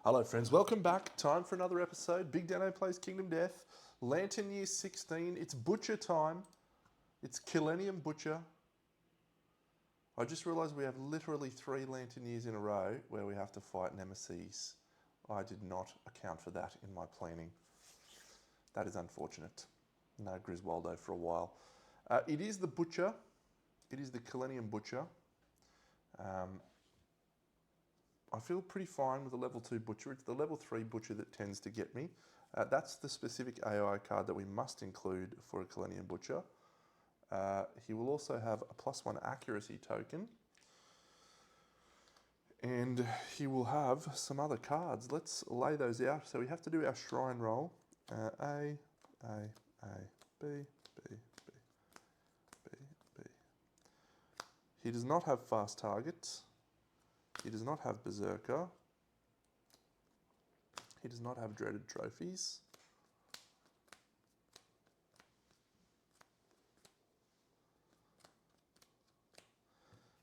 Hello friends, welcome back. Time for another episode. BigDenoPlays Kingdom Death. Lantern Year 16. It's Butcher time. It's Killennium Butcher. I just realised we have literally 3 Lantern Years in a row where we have to fight Nemesis. I did not account for that in my planning. That is unfortunate. No Griswoldo for a while. It is the Butcher. It is the Killennium Butcher. I feel pretty fine with the level 2 Butcher. It's the level 3 Butcher that tends to get me. That's the specific AI card that we must include for a Killennium Butcher. He will also have a +1 accuracy token. And he will have some other cards. Let's lay those out. So we have to do our shrine roll. A, B, B, B, B, B. He does not have fast targets. He does not have Berserker. He does not have dreaded trophies.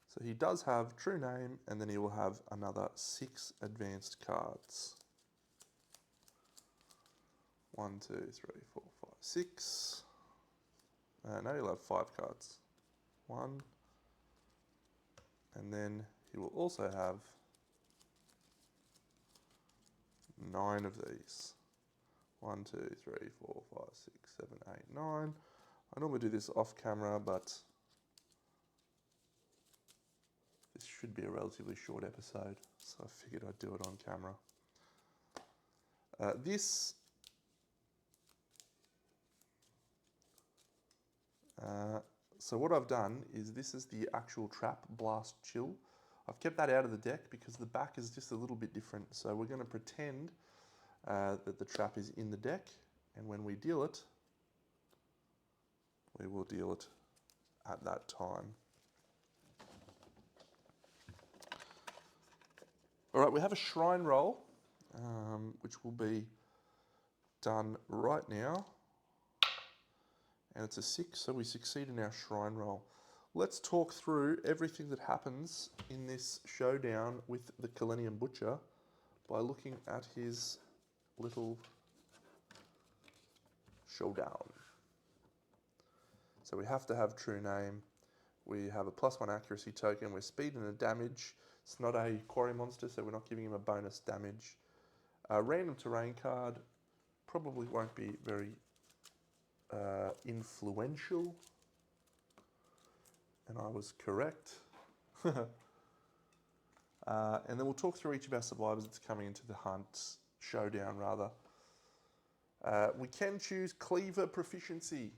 So he does have True Name, and then he will have another 6 advanced cards. 1, 2, 3, 4, 5, 6. No, he'll have 5 cards. 1. And then he will also have 9 of these. 1, 2, 3, 4, 5, 6, 7, 8, 9. I normally do this off camera, but this should be a relatively short episode, so I figured I'd do it on camera. So what I've done is this is the actual trap, Blast Chill. I've kept that out of the deck because the back is just a little bit different. So we're going to pretend that the trap is in the deck, and when we deal it, we will deal it at that time. All right, we have a shrine roll, which will be done right now. And it's a 6, so we succeed in our shrine roll. Let's talk through everything that happens in this showdown with the Killennium Butcher by looking at his little showdown. So we have to have True Name. We have a +1 accuracy token. We're speed and a damage. It's not a quarry monster, so we're not giving him a bonus damage. Random terrain card probably won't be very influential, and I was correct. And then we'll talk through each of our survivors that's coming into the hunt, showdown rather. We can choose Cleaver Proficiency.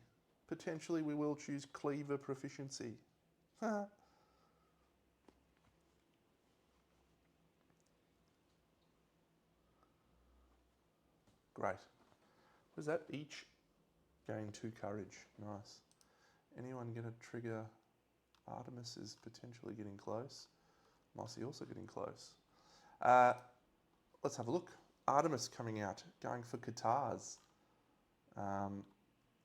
Potentially we will choose Cleaver Proficiency. Great. What is that? Each gain 2 courage. Nice. Anyone going to trigger? Artemis is potentially getting close. Mossy also getting close. Let's have a look. Artemis coming out, going for Katars.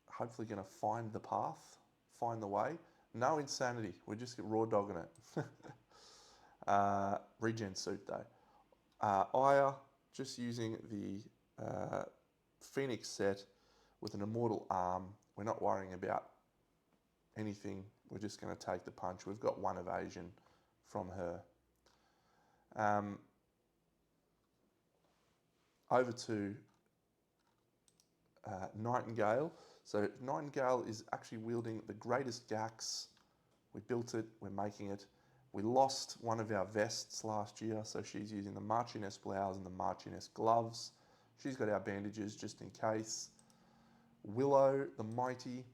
Hopefully going to find the path, find the way. No insanity. We're just raw dogging it. Regen suit though. Aya, just using the Phoenix set with an immortal arm. We're not worrying about anything. We're just going to take the punch. We've got 1 evasion from her. Over to Nightingale. So Nightingale is actually wielding the greatest Gax. We built it. We're making it. We lost one of our vests last year, so she's using the Marchioness blouse and the Marchioness gloves. She's got our bandages just in case. Willow, the Mighty,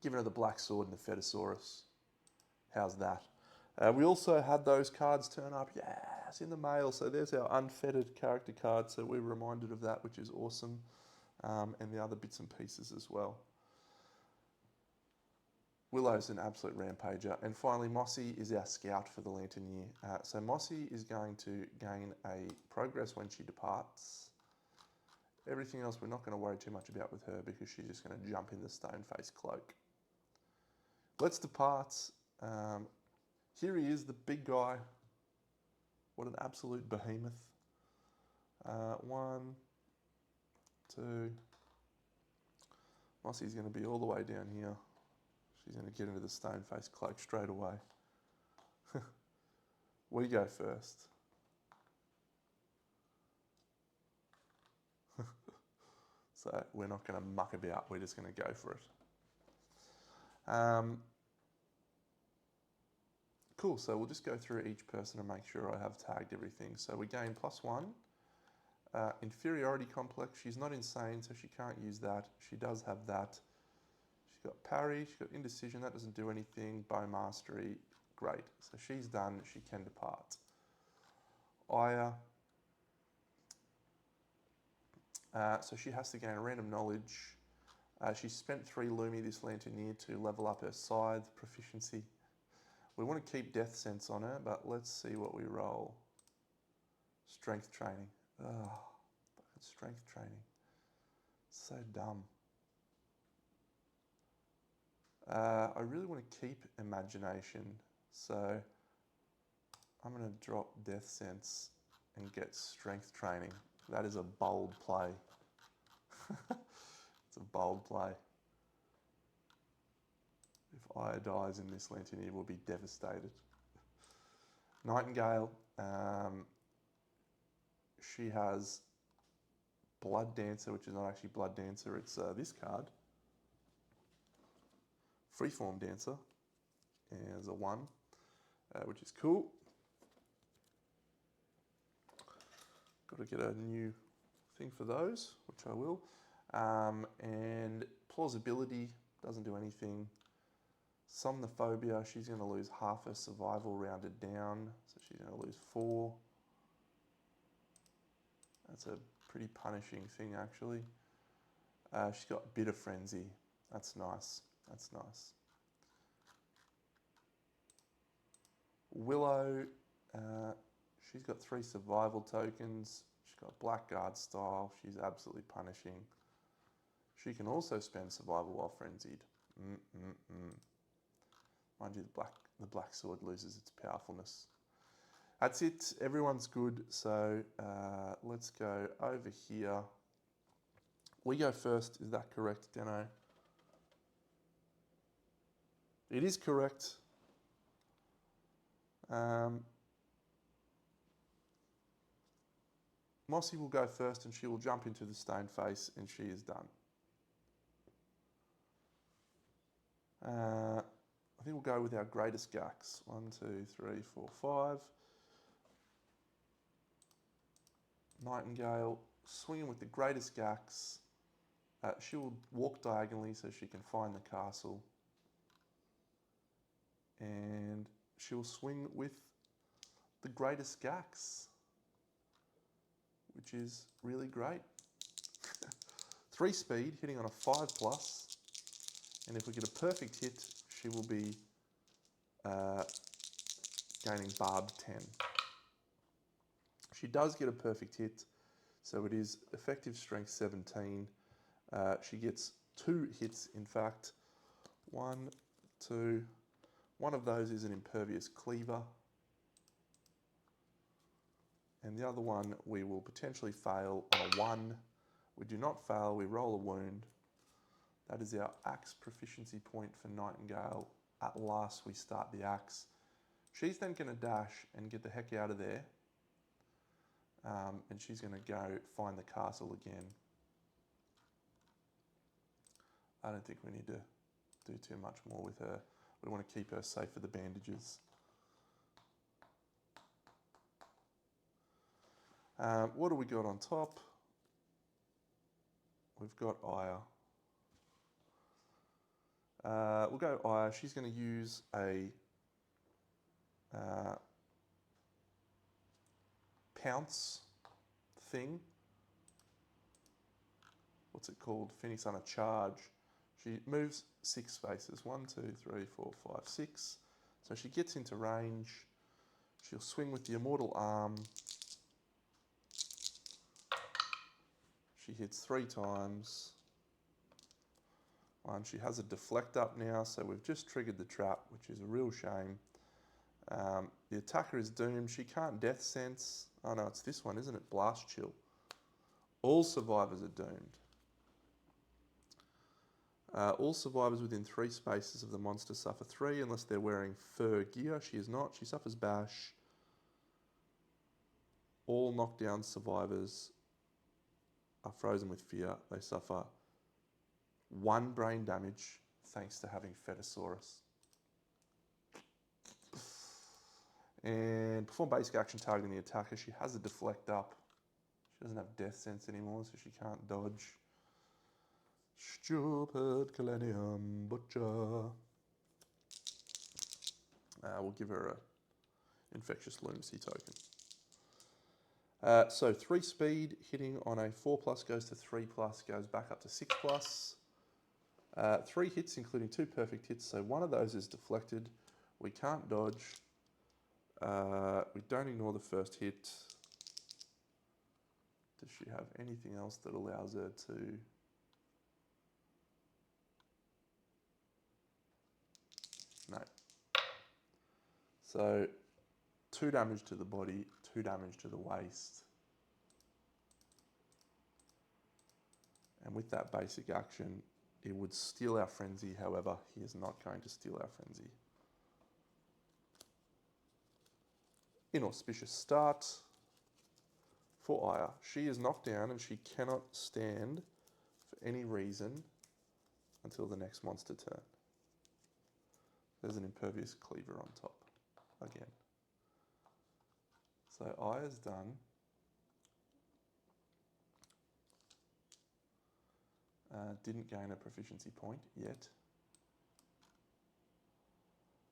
giving her the Black Sword and the Fetosaurus. How's that? We also had those cards turn up, yes, in the mail. So there's our unfettered character card. So we're reminded of that, which is awesome. And the other bits and pieces as well. Willow's an absolute rampager. And finally, Mossy is our scout for the Lantern Year. So Mossy is going to gain a progress when she departs. Everything else we're not going to worry too much about with her because she's just going to jump in the Stoneface cloak. Let's depart. Here he is, the big guy. What an absolute behemoth. 1, 2. Mossy's going to be all the way down here. She's going to get into the stone face cloak straight away. We go first. So we're not going to muck about, we're just going to go for it. Cool, so we'll just go through each person and make sure I have tagged everything. So we gain +1. Inferiority complex, she's not insane, so she can't use that. She does have that. She's got parry, she's got indecision, that doesn't do anything. Bow mastery, great. So she's done, she can depart. Aya, so she has to gain a random knowledge. She spent 3 Lumi this Lanternier to level up her scythe proficiency. We want to keep Death Sense on her, but let's see what we roll. Strength training. Oh, fucking strength training. So dumb. I really want to keep imagination, so I'm going to drop Death Sense and get strength training. That is a bold play. It's a bold play. If Aya dies in this Lanternier, we'll be devastated. Nightingale, she has Blood Dancer, which is not actually Blood Dancer, it's this card. Freeform Dancer, as a 1, which is cool. Got to get a new thing for those, which I will. And Plausibility, doesn't do anything. Somnophobia, she's going to lose half her survival rounded down, so she's going to lose 4. That's a pretty punishing thing, actually. She's got Bitter Frenzy. That's nice. That's nice. Willow, she's got 3 survival tokens. She's got Blackguard style. She's absolutely punishing. She can also spend survival while frenzied. Mind you, the black sword loses its powerfulness. That's it. Everyone's good. So let's go over here. We go first. Is that correct, Deno? It is correct. Mossy will go first and she will jump into the stone face and she is done. I think we'll go with our greatest gax. 1, 2, 3, 4, 5. Nightingale, swinging with the greatest gax. She will walk diagonally so she can find the castle. And she will swing with the greatest gax, which is really great. 3 speed, hitting on a 5+. And if we get a perfect hit, she will be gaining Barb 10. She does get a perfect hit, so it is effective strength 17. She gets 2 hits, in fact. 1, 2. One of those is an impervious cleaver. And the other one we will potentially fail on a 1. We do not fail, we roll a wound. That is our axe proficiency point for Nightingale. At last we start the axe. She's then going to dash and get the heck out of there. And she's going to go find the castle again. I don't think we need to do too much more with her. We want to keep her safe for the bandages. What do we got on top? We've got Aya. We'll go Aya. She's going to use a pounce thing. What's it called? Finish on a charge. She moves 6 spaces. 1, 2, 3, 4, 5, 6. So she gets into range. She'll swing with the Immortal Arm. She hits 3 times. She has a deflect up now, so we've just triggered the trap, which is a real shame. The attacker is doomed. She can't Death Sense. Oh no, it's this one, isn't it? Blast Chill. All survivors are doomed. All survivors within 3 spaces of the monster suffer 3 unless they're wearing fur gear. She is not. She suffers bash. All knockdown survivors are frozen with fear. They suffer 1 brain damage thanks to having Fetosaurus. And perform basic action targeting the attacker. She has a deflect up. She doesn't have death sense anymore, so she can't dodge. Stupid Calenium Butcher. We'll give her a infectious lunacy token. So 3 speed, hitting on a 4+ goes to 3+, goes back up to 6+. 3 hits, including 2 perfect hits, so 1 of those is deflected. We can't dodge. We don't ignore the first hit. Does she have anything else that allows her to... No. So 2 damage to the body, 2 damage to the waist. And with that basic action, it would steal our frenzy. However, he is not going to steal our frenzy. Inauspicious start for Aya. She is knocked down and she cannot stand for any reason until the next monster turn. There's an impervious cleaver on top again. So Aya's done. Didn't gain a proficiency point yet.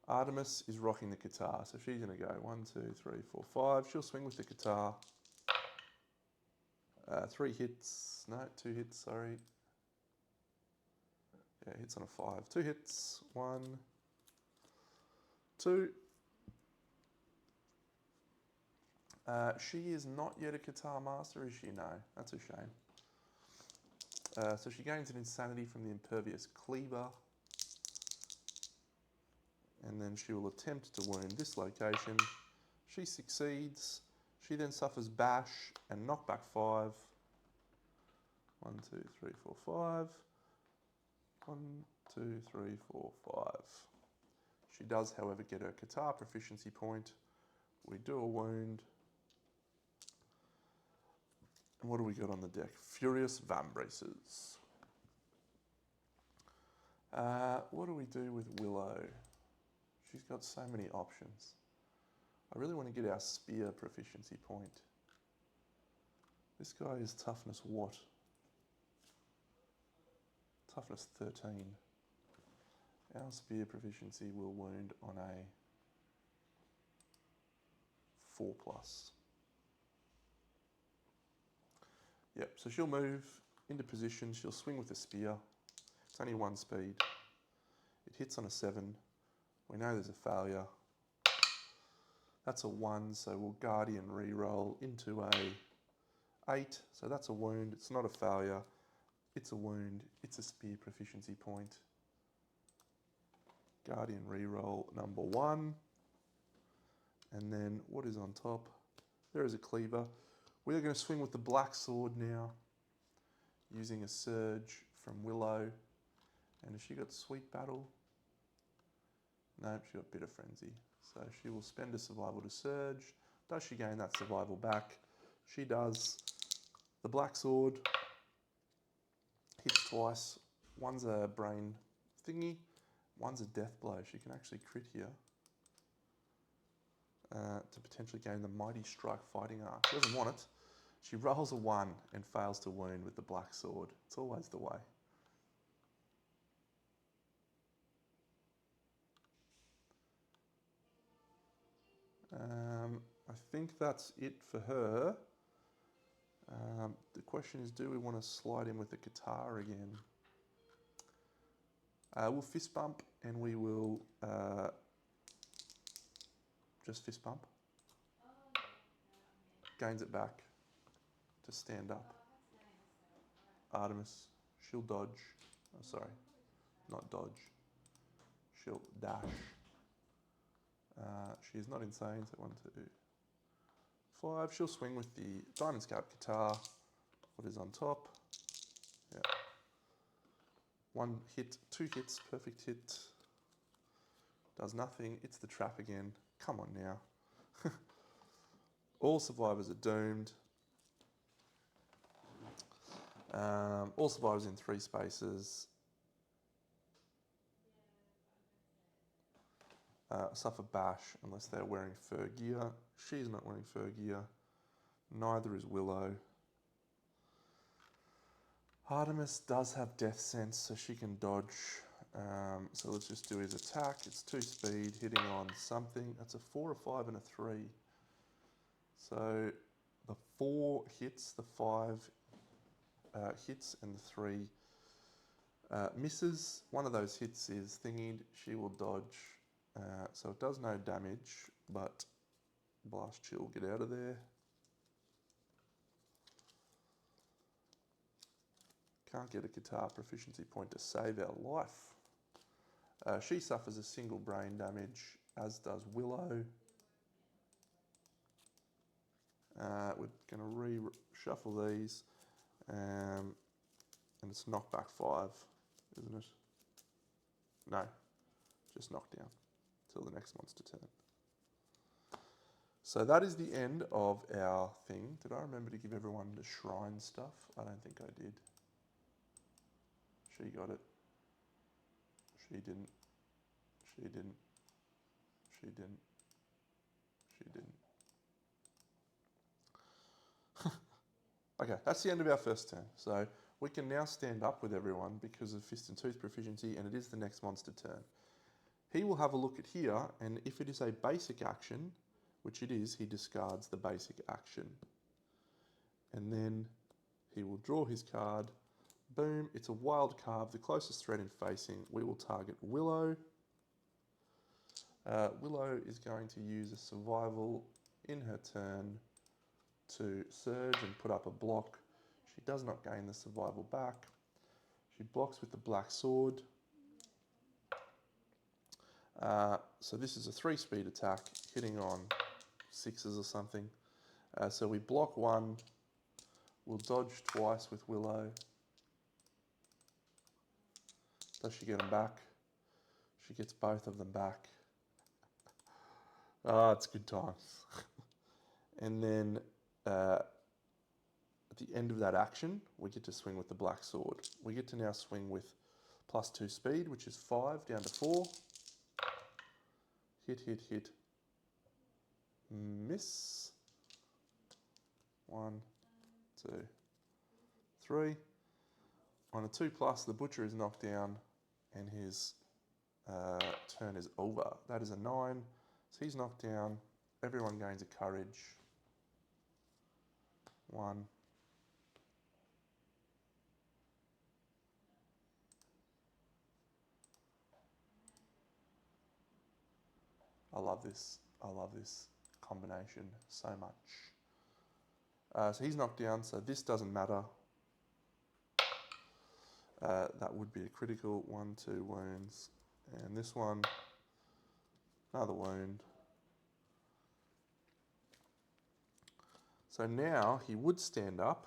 Artemis is rocking the guitar, so she's going to go 1, 2, 3, 4, 5. She'll swing with the guitar. 3 hits. No, 2 hits, sorry. Yeah, hits on a 5. 2 hits. 1, 2. She is not yet a guitar master, is she? No, that's a shame. So she gains an insanity from the impervious cleaver. And then she will attempt to wound this location. She succeeds. She then suffers bash and knockback 5. 1, 2, 3, 4, 5. 1, 2, 3, 4, 5. She does, however, get her guitar proficiency point. We do a wound. And what do we got on the deck? Furious Vambraces. What do we do with Willow? She's got so many options. I really want to get our spear proficiency point. This guy is toughness what? Toughness 13. Our spear proficiency will wound on a 4+. Yep, so she'll move into position. She'll swing with the spear. It's only 1 speed. It hits on a 7. We know there's a failure. That's a 1, so we'll Guardian reroll into a 8. So that's a wound. It's not a failure. It's a wound. It's a spear proficiency point. Guardian reroll number 1. And then what is on top? There is a cleaver. We are going to swing with the black sword now, using a surge from Willow. And has she got Sweet Battle? No, she got Bitter Frenzy. So she will spend a survival to surge. Does she gain that survival back? She does. The black sword hits twice. One's a brain thingy, one's a death blow. She can actually crit here to potentially gain the Mighty Strike Fighting Arc. She doesn't want it. She rolls a 1 and fails to wound with the black sword. It's always the way. I think that's it for her. The question is, do we want to slide in with the guitar again? We'll fist bump and we will just fist bump. Gains it back to stand up. Artemis, she'll dodge. Oh, sorry, not dodge. She'll dash. She is not insane, so 1, 2, 5. She'll swing with the Diamond Scarp guitar. What is on top? Yeah. 1 hit, 2 hits, perfect hit. Does nothing. It's the trap again. Come on now. All survivors are doomed. All survivors in 3 spaces suffer bash unless they're wearing fur gear. She's not wearing fur gear. Neither is Willow. Artemis does have death sense, so she can dodge. So let's just do his attack. It's 2 speed, hitting on something. That's a 4, a 5, and a 3. So the 4 hits, the 5 hits, and the 3 misses. One of those hits is thingied. She will dodge. So it does no damage, but Blast Chill, get out of there. Can't get a guitar proficiency point to save our life. She suffers a single brain damage, as does Willow. We're going to reshuffle these, and it's knockback 5, isn't it? No, just knockdown till the next monster turn. So that is the end of our thing. Did I remember to give everyone the shrine stuff? I don't think I did. She got it. She didn't. She didn't. She didn't. She didn't. Okay, that's the end of our first turn. So we can now stand up with everyone because of Fist and Tooth proficiency, and it is the next monster turn. He will have a look at here, and if it is a basic action, which it is, he discards the basic action. And then he will draw his card. Boom, it's a wild card, the closest threat in facing. We will target Willow. Willow is going to use a survival in her turn to surge and put up a block. She does not gain the survival back. She blocks with the black sword. So this is a 3-speed attack, hitting on 6s or something. So we block 1. We'll dodge twice with Willow. Does she get them back? She gets both of them back. Ah, it's good times. And then at the end of that action, we get to swing with the black sword. We get to now swing with +2 speed, which is 5 down to 4. Hit, hit, hit. Miss. 1, 2, 3. On a 2+, the butcher is knocked down and his turn is over. That is a 9. So he's knocked down. Everyone gains a courage. 1. I love this. I love this combination so much. So he's knocked down, so this doesn't matter. That would be a critical. 1, 2 wounds. And this one, another wound. So now he would stand up.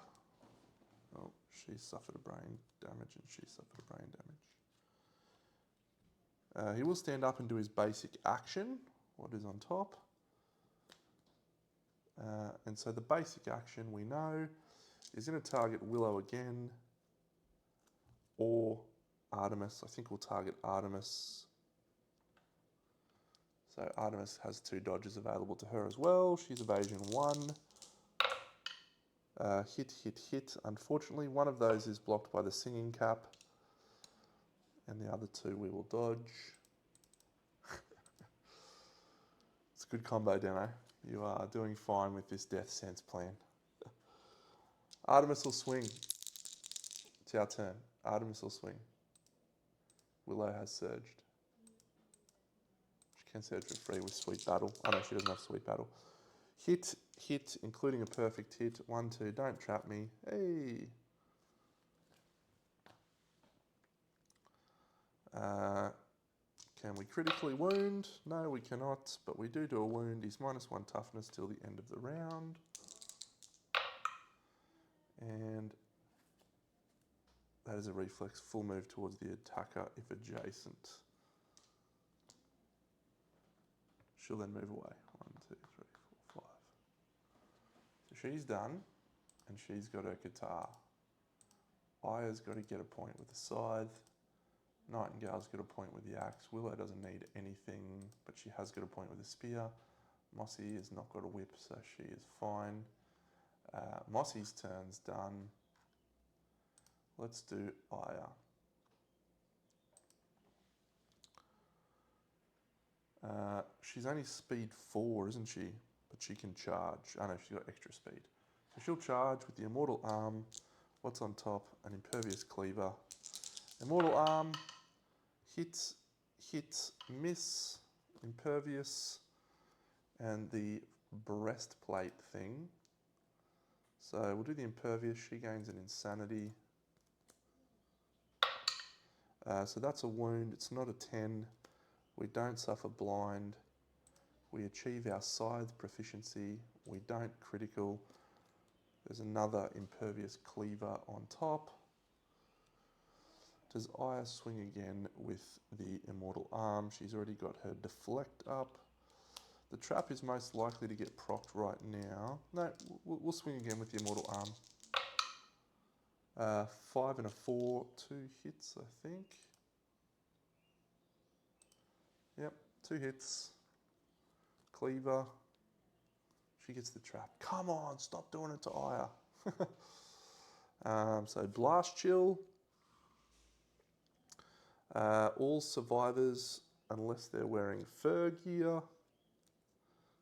Oh, she suffered a brain damage and she suffered a brain damage. He will stand up and do his basic action. What is on top? And so the basic action we know is going to target Willow again or Artemis. I think we'll target Artemis. So Artemis has 2 dodges available to her as well. She's evasion 1. Hit, hit, hit. Unfortunately, one of those is blocked by the singing cap. And the other 2 we will dodge. It's a good combo, Deno. You are doing fine with this death sense plan. Artemis will swing. It's our turn. Artemis will swing. Willow has surged. She can surge for free with Sweet Battle. Oh no, she doesn't have Sweet Battle. Hit, hit, including a perfect hit. 1, 2, don't trap me. Hey. Can we critically wound? No, we cannot, but we do a wound. He's -1 toughness till the end of the round. And That is a reflex. Full move towards the attacker if adjacent. She'll then move away. 1, 2, 3, 4, 5. So she's done, and she's got her guitar. Aya's got to get a point with the scythe. Nightingale's got a point with the axe. Willow doesn't need anything, but she has got a point with the spear. Mossy has not got a whip, so she is fine. Mossy's turn's done. Let's do Aya. She's only speed 4, isn't she? But she can charge. Oh no, she's got extra speed. So she'll charge with the Immortal Arm. What's on top? An Impervious Cleaver. Immortal Arm. Hit, miss, Impervious, and the breastplate thing. So we'll do the Impervious. She gains an Insanity. So that's a wound. It's not a 10. We don't suffer blind. We achieve our Scythe proficiency. We don't critical. There's another Impervious Cleaver on top. Does Aya swing again with the Immortal Arm? She's already got her Deflect up. The trap is most likely to get procced right now. No, we'll swing again with the Immortal Arm. 5 and a 4, 2 hits, I think. Yep, 2 hits. Cleaver. She gets the trap. Come on, stop doing it to Aya. So Blast Chill. All survivors, unless they're wearing fur gear,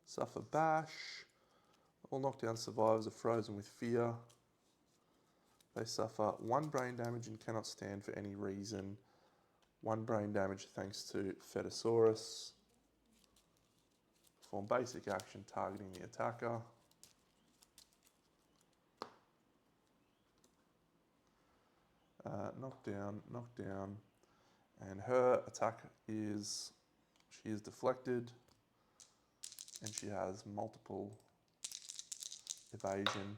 suffer bash. All knockdown survivors are frozen with fear. They suffer 1 brain damage and cannot stand for any reason. 1 brain damage thanks to Fetosaurus. Perform basic action targeting the attacker. Knockdown, knockdown. And her attack is, she is deflected, and she has multiple evasion.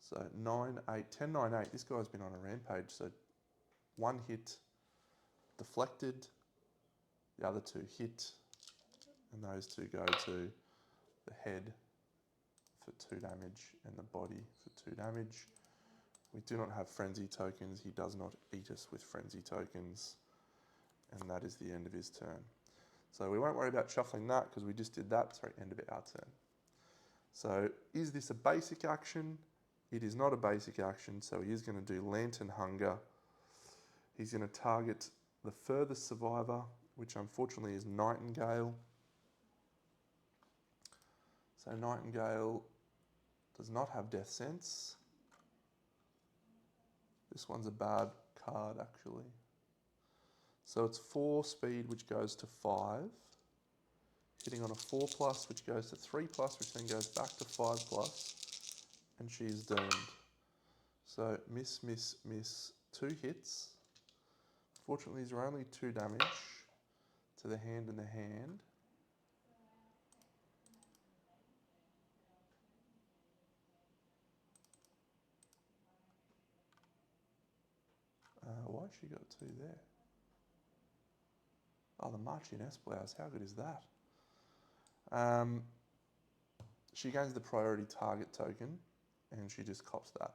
So 9, 8, 10, 9, 8. This guy's been on a rampage. So 1 hit, deflected. The other 2 hit, and those 2 go to the head for 2 damage and the body for 2 damage. We do not have frenzy tokens. He does not eat us with frenzy tokens. And that is the end of his turn. So we won't worry about shuffling that because we just did that. Sorry, end of our turn. So is this a basic action? It is not a basic action, so he is going to do Lantern Hunger. He's going to target the furthest survivor, which unfortunately is Nightingale. So Nightingale does not have Death Sense. This one's a bad card, actually. So it's 4 speed, which goes to 5. Hitting on a 4+, which goes to 3+, which then goes back to 5+. And she's doomed. So miss, miss, miss. 2 hits. Fortunately, these are only 2 damage to the hand and the hand. Why has she got 2 there? Oh, the Marching Blouse. How good is that? She gains the priority target token, and she just cops that.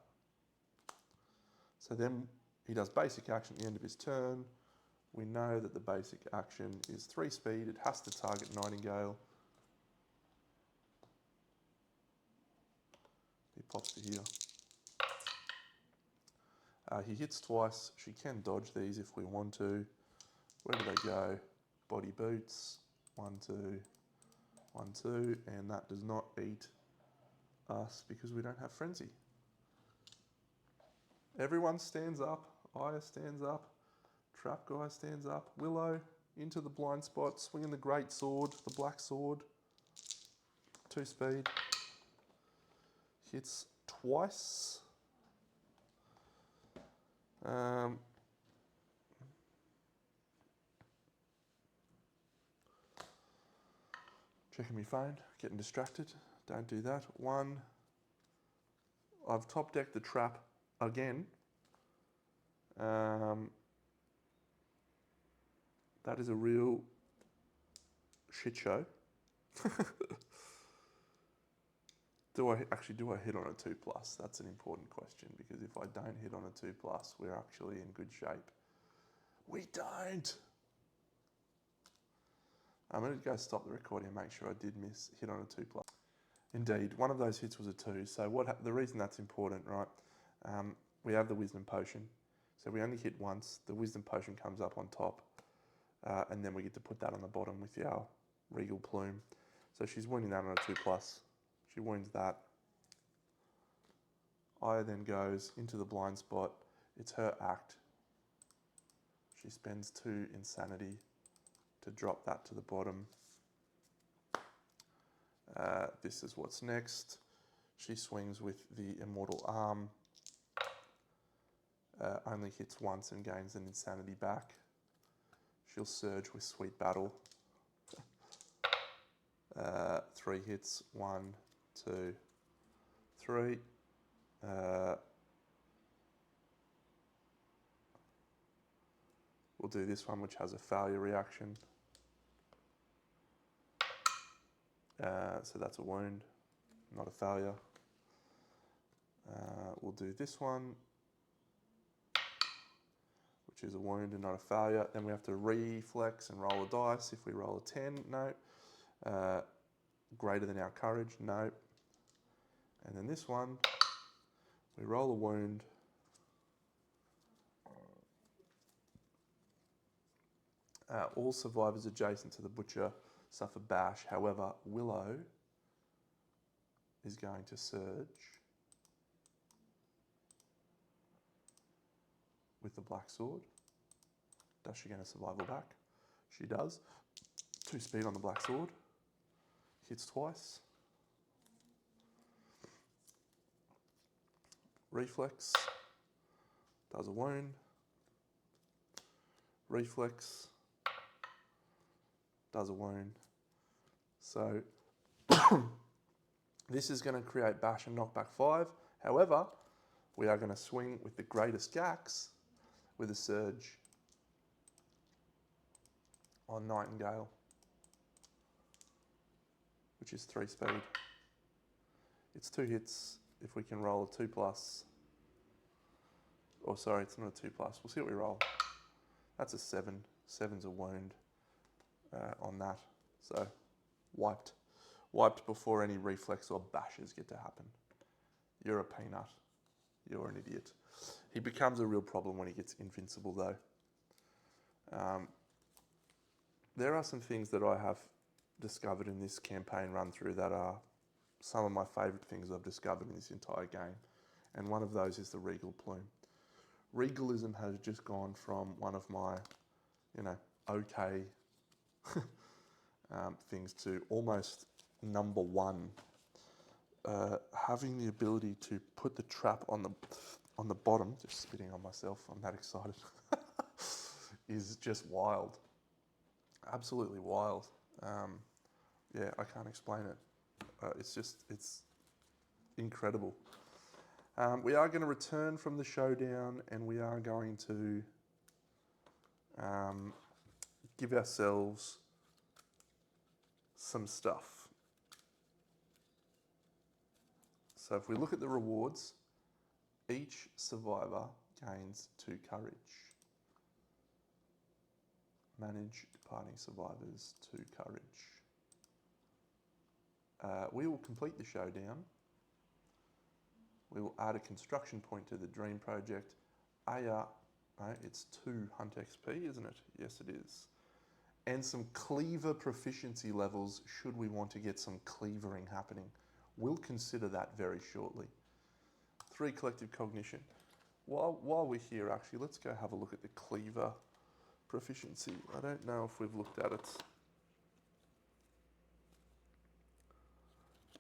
So then he does basic action at the end of his turn. We know that the basic action is 3 speed. It has to target Nightingale. He pops to here. He hits twice. She can dodge these if we want to. Where do they go? Body boots. 1, 2, 1, 2. And that does not eat us because we don't have frenzy. Everyone stands up. Aya stands up. Trap guy stands up. Willow into the blind spot. Swinging the great sword, the black sword. 2 speed. Hits twice. Checking my phone, getting distracted. Don't do that. 1. I've top decked the trap again. That is a real shit show. Do I hit on a 2+? That's an important question, because if I don't hit on a 2+, we're actually in good shape. We don't. I'm going to go stop the recording and make sure I did hit on a 2+. Indeed, one of those hits was a 2. So the reason that's important, right? We have the Wisdom Potion. So we only hit once. The Wisdom Potion comes up on top. And then we get to put that on the bottom with our Regal Plume. So she's wounding that on a 2+. She wounds that. Aya then goes into the blind spot. It's her act. She spends 2 insanity to drop that to the bottom. This is what's next. She swings with the Immortal Arm. Only hits once and gains an insanity back. She'll surge with Sweet Battle. 3 hits, 1, 2, 3. We'll do this one, which has a failure reaction. So that's a wound, not a failure. We'll do this one, which is a wound and not a failure. Then we have to reflex and roll a dice. If we roll a 10, no. Greater than our courage, no. And then this one, we roll a wound. All survivors adjacent to the butcher suffer bash. However, Willow is going to surge with the black sword. Does she get a survival back? She does. 2 speed on the black sword. Hits twice. Reflex. Does a wound. Reflex. Does a wound. So this is going to create bash and knockback 5. However, we are going to swing with the greatest gax with a surge on Nightingale, which is 3 speed. It's 2 hits if we can roll a 2+. Or sorry, it's not a 2+. We'll see what we roll. That's a 7. 7's a wound on that. So wiped. Wiped before any reflex or bashes get to happen. You're a peanut. You're an idiot. He becomes a real problem when he gets invincible though. There are some things that I have discovered in this campaign run through that are some of my favourite things I've discovered in this entire game. And one of those is the Regal Plume. Regalism has just gone from one of my, okay things to almost number 1. Having the ability to put the trap on the bottom, just spitting on myself, I'm that excited, is just wild. Absolutely wild. Yeah, I can't explain it. It's incredible. We are going to return from the showdown and we are going to give ourselves some stuff. So if we look at the rewards, each survivor gains 2 courage. Manage departing survivors, 2 courage. We will complete the showdown. We will add a construction point to the Dream project. It's 2 Hunt XP, isn't it? Yes, it is. And some cleaver proficiency levels should we want to get some cleavering happening. We'll consider that very shortly. 3 collective cognition. While we're here, actually, let's go have a look at the cleaver proficiency. I don't know if we've looked at it.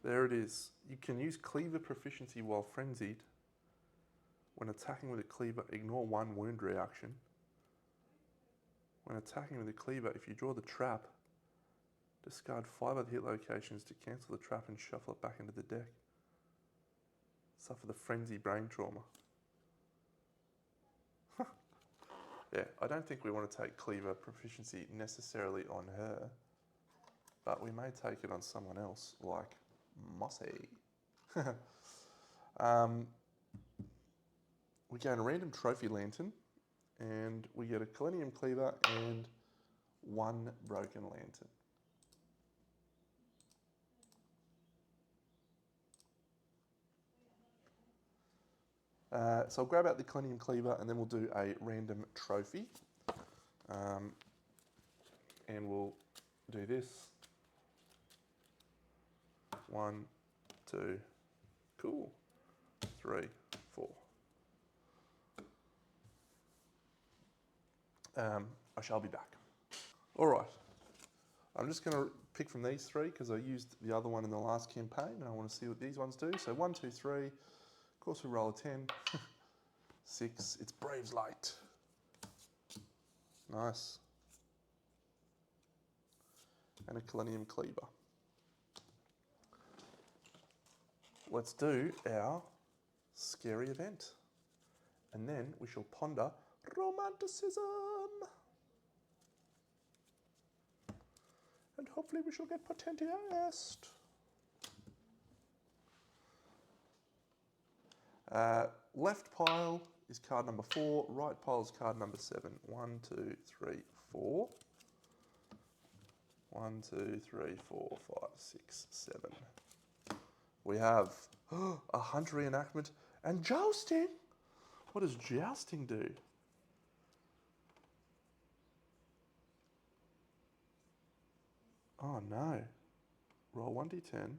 There it is. You can use cleaver proficiency while frenzied. When attacking with a cleaver, ignore 1 wound reaction. When attacking with a cleaver, if you draw the trap, discard 5 other hit locations to cancel the trap and shuffle it back into the deck. Suffer the frenzy brain trauma. Yeah, I don't think we want to take cleaver proficiency necessarily on her, but we may take it on someone else, like Mossy. We gain a random trophy lantern, and we get a Selenium cleaver and 1 broken lantern. So I'll grab out the Selenium cleaver, and then we'll do a random trophy. And we'll do this. 1, 2, cool. 3, 4. I shall be back. All right. I'm just going to pick from these 3 because I used the other one in the last campaign, and I want to see what these ones do. So 1, 2, 3. Of course, we roll a 10. 6. It's Brave's Light. Nice. And a Selenium cleaver. Let's do our scary event. And then we shall ponder romanticism. And hopefully we shall get potentiest. Left pile is card number 4. Right pile is card number 7. 1, 2, 3, 4. 1, 2, 3, 4, 5, 6, 7. We have a hunt reenactment and jousting. What does jousting do? Oh no. Roll 1d10.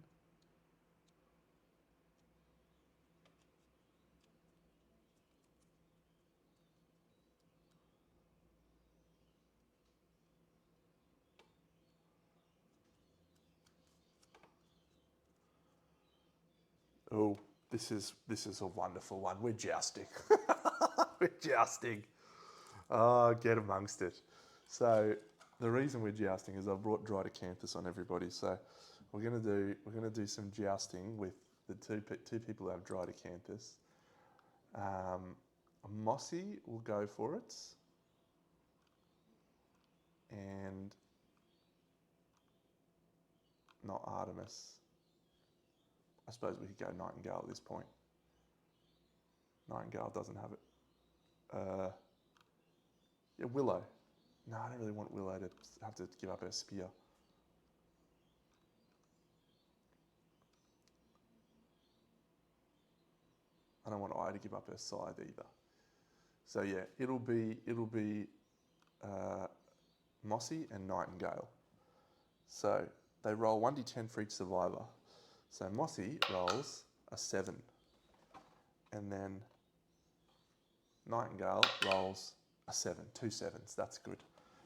Oh, this is a wonderful one. We're jousting. We're jousting. Oh, get amongst it. So the reason we're jousting is I've brought Dry Acanthus on everybody. So we're gonna do some jousting with the two people who have Dry Acanthus. Mossy will go for it, and not Artemis. I suppose we could go Nightingale at this point. Nightingale doesn't have it. Yeah, Willow. No, I don't really want Willow to have to give up her spear. I don't want Eye to give up her scythe either. So yeah, it'll be Mossy and Nightingale. So they roll 1d10 for each survivor. So Mossy rolls a 7, and then Nightingale rolls a 7, 2 7s. That's good.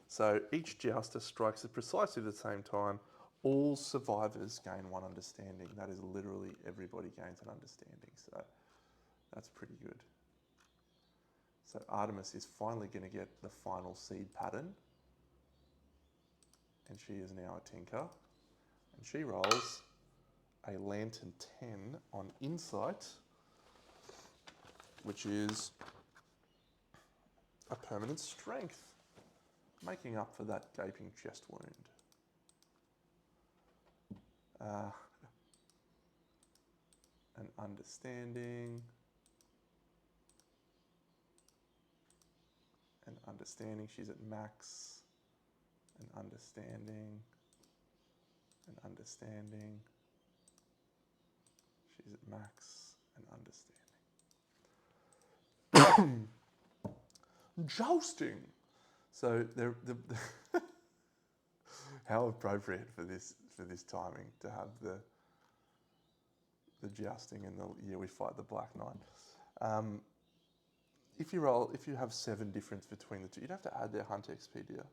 So each jouster strikes at precisely the same time. All survivors gain 1 understanding. That is literally everybody gains an understanding. So that's pretty good. So Artemis is finally going to get the final seed pattern. And she is now a tinker. And she rolls a Lantern 10 on Insight, which is a permanent strength, making up for that gaping chest wound. An understanding. An understanding, she's at max. An understanding. An understanding. She's at max. An understanding. Jousting. So they're how appropriate for this timing to have the jousting in the year we fight the Black Knight. If you have 7 difference between the two, you'd have to add their hunt XP, do you?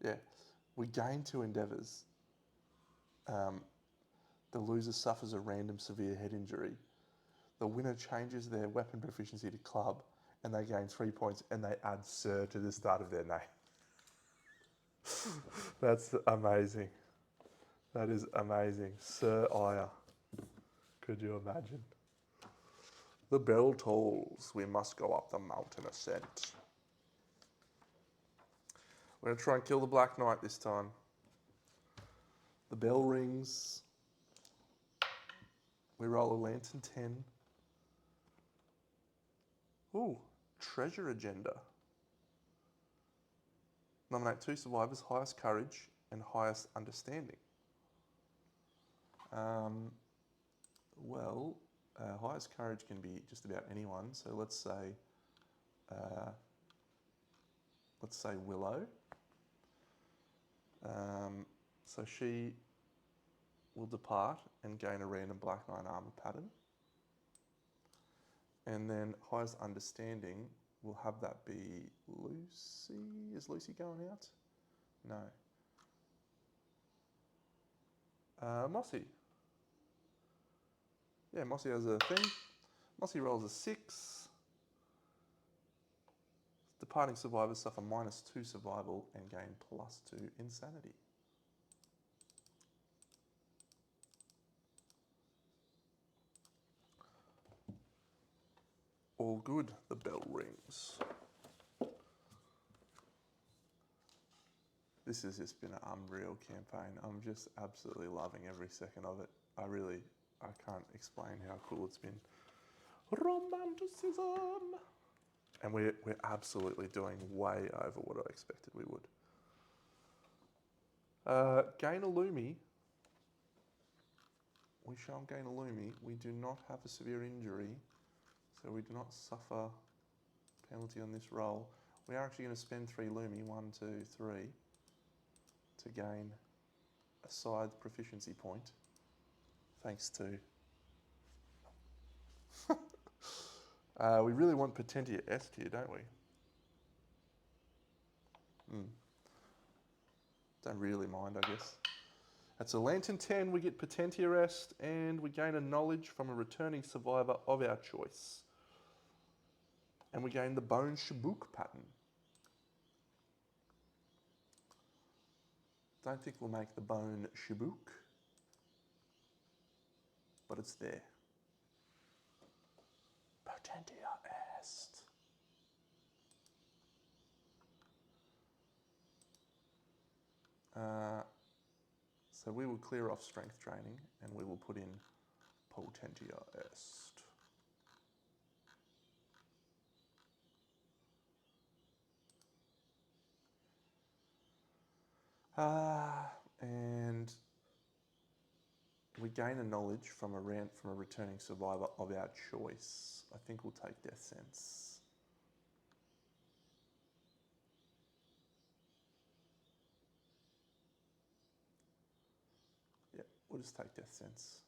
Yeah. We gain 2 endeavours. The loser suffers a random severe head injury. The winner changes their weapon proficiency to club, and they gain 3 points, and they add Sir to the start of their name. That's amazing. That is amazing. Sir Aya. Could you imagine? The bell tolls. We must go up the mountain ascent. We're going to try and kill the Black Knight this time. The bell rings. We roll a lantern 10. Ooh, treasure agenda. Nominate 2 survivors, highest courage and highest understanding. Highest courage can be just about anyone. So let's say Willow. So she will depart and gain a random Black Knight armor pattern. And then highest understanding, we'll have that be Lucy. Is Lucy going out? No. Mossy. Yeah, Mossy has a thing. Mossy rolls a 6. Departing survivors suffer -2 survival and gain +2 insanity. All good, the bell rings. This has just been an unreal campaign. I'm just absolutely loving every second of it. I can't explain how cool it's been. Romanticism! And we're absolutely doing way over what I expected we would. Gain a Lumi. We shall gain a Lumi. We do not have a severe injury, so we do not suffer penalty on this roll. We are actually going to spend 3 Lumi, 1, 2, 3, to gain a scythe proficiency point, thanks to... we really want Potentia Est here, don't we? Don't really mind, I guess. That's a Lantern 10, we get Potentia Est, and we gain a knowledge from a returning survivor of our choice. And we gain the Bone Shabook pattern. Don't think we'll make the Bone Shabook, but it's there. Potentia Est. So we will clear off strength training and we will put in Potentia Est. And we gain a knowledge from a returning survivor of our choice. I think we'll take Death Sense. Yeah, we'll just take Death Sense.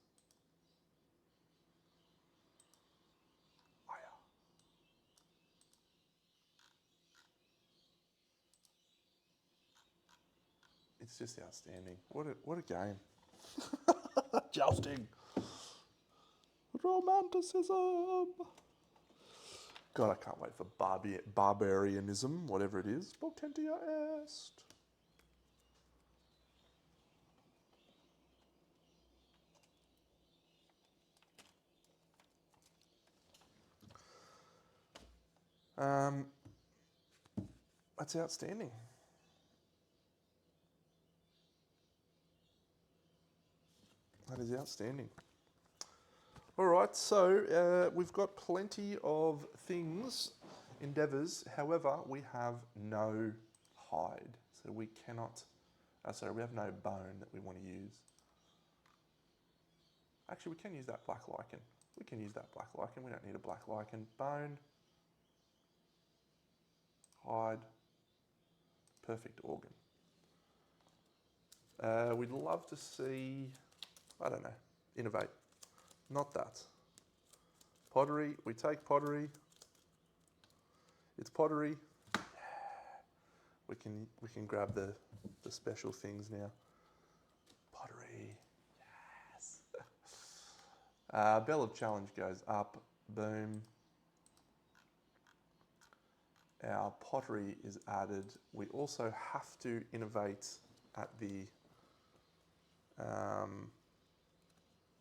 It's just outstanding. What a game. Jousting. Romanticism. God, I can't wait for barbarianism, whatever it is. Potentia Est. That's outstanding. That is outstanding. All right, so we've got plenty of things, endeavours. However, we have no hide, so we cannot. We have no bone that we want to use. Actually, we can use that black lichen. We can use that black lichen. We don't need a black lichen. Bone, hide, perfect organ. We'd love to see, I don't know, innovate. Not that. Pottery, we take pottery. It's pottery. We can grab the special things now. Pottery, yes. Bell of Challenge goes up, boom. Our pottery is added. We also have to innovate at the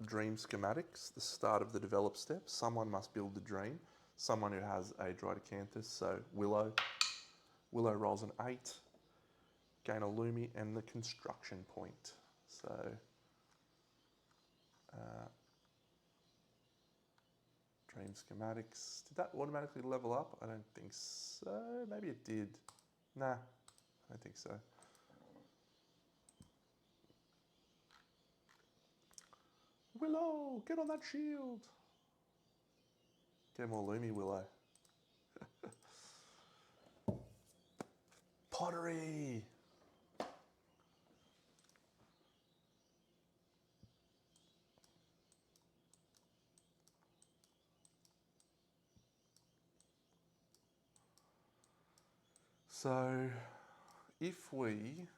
dream schematics, the start of the develop step. Someone must build the dream. Someone who has a Drydocanthus, so Willow. Willow rolls an 8, gain a Lumi, and the construction point. So, dream schematics. Did that automatically level up? I don't think so. Maybe it did. Nah, I don't think so. Willow, get on that shield. Get more Lumi, Willow. Pottery. So, if we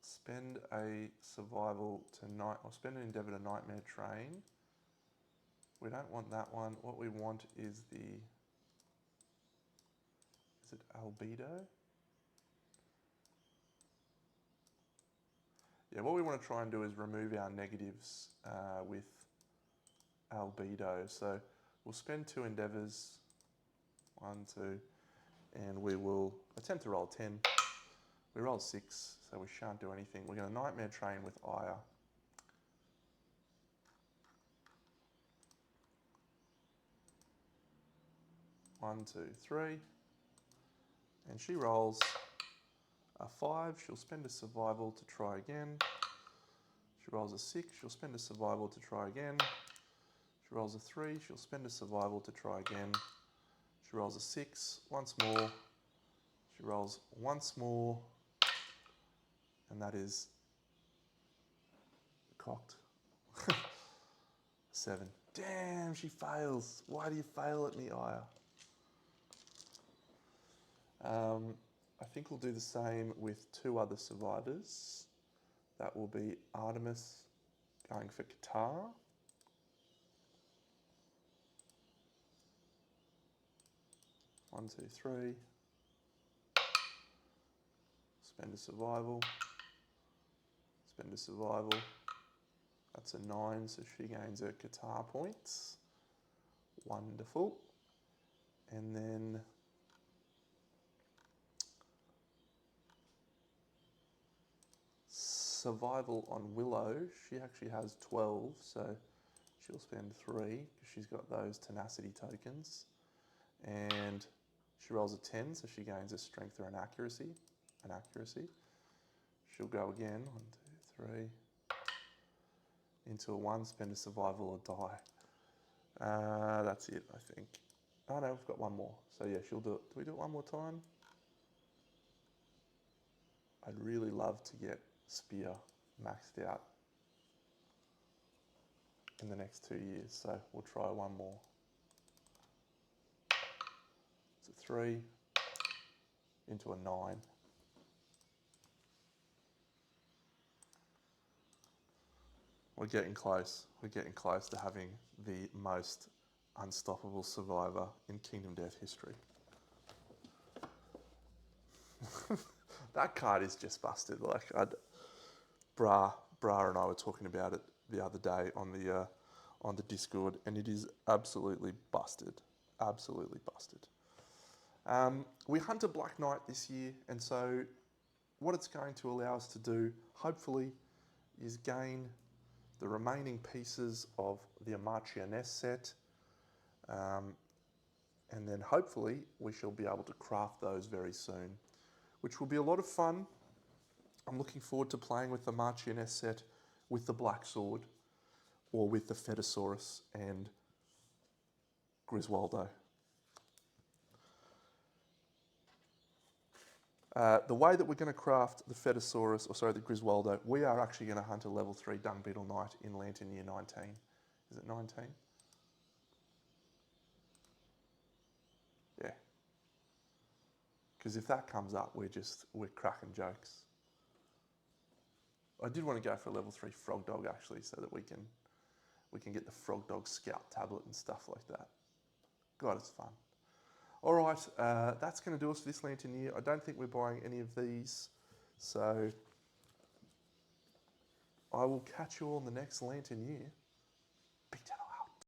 spend a survival to night, or spend an endeavour to nightmare train, we don't want that one. What we want is the, is it albedo? Yeah, what we want to try and do is remove our negatives with albedo. So we'll spend 2 endeavours, 1, 2, and we will attempt to roll 10. We roll 6, so we shan't do anything. We're going to nightmare train with Aya. One, 2, 3, and she rolls a 5. She'll spend a survival to try again. She rolls a 6. She'll spend a survival to try again. She rolls a 3. She'll spend a survival to try again. She rolls a 6 once more. She rolls once more, and that is cocked. 7. Damn, she fails. Why do you fail at me, Aya? I think we'll do the same with 2 other survivors. That will be Artemis going for Qatar. One, 2, 3. Spend a survival. Spend a survival. That's a 9, so she gains her Qatar points. Wonderful. And then survival on Willow, she actually has 12, so she'll spend 3 because she's got those tenacity tokens. And she rolls a 10, so she gains a strength or an accuracy. She'll go again, 1, 2, 3. Into a 1, spend a survival or die. That's it, I think. Oh no, we've got 1 more. So yeah, she'll do it. Do we do it 1 more time? I'd really love to get Spear maxed out in the next 2 years, so we'll try 1 more. It's a 3 into a 9. We're getting close. We're getting close to having the most unstoppable survivor in Kingdom Death history. That card is just busted. Like, Bra and I were talking about it the other day on the Discord, and it is absolutely busted. Absolutely busted. We hunt a Black Knight this year, and so what it's going to allow us to do, hopefully, is gain the remaining pieces of the Amartia Nest set, and then hopefully we shall be able to craft those very soon, which will be a lot of fun. I'm looking forward to playing with the Amartia Nest set with the Black Sword, or with the Fetosaurus and Griswoldo. The way that we're going to craft the Fetosaurus, the Griswoldo, we are actually going to hunt a level 3 Dung Beetle Knight in Lantern Year 19. Is it 19? Yeah. Because if that comes up, we're cracking jokes. I did want to go for a level 3 Frog Dog actually, so that we can get the Frog Dog Scout tablet and stuff like that. God, it's fun. All right, that's going to do us for this Lantern Year. I don't think we're buying any of these, so I will catch you all in the next Lantern year.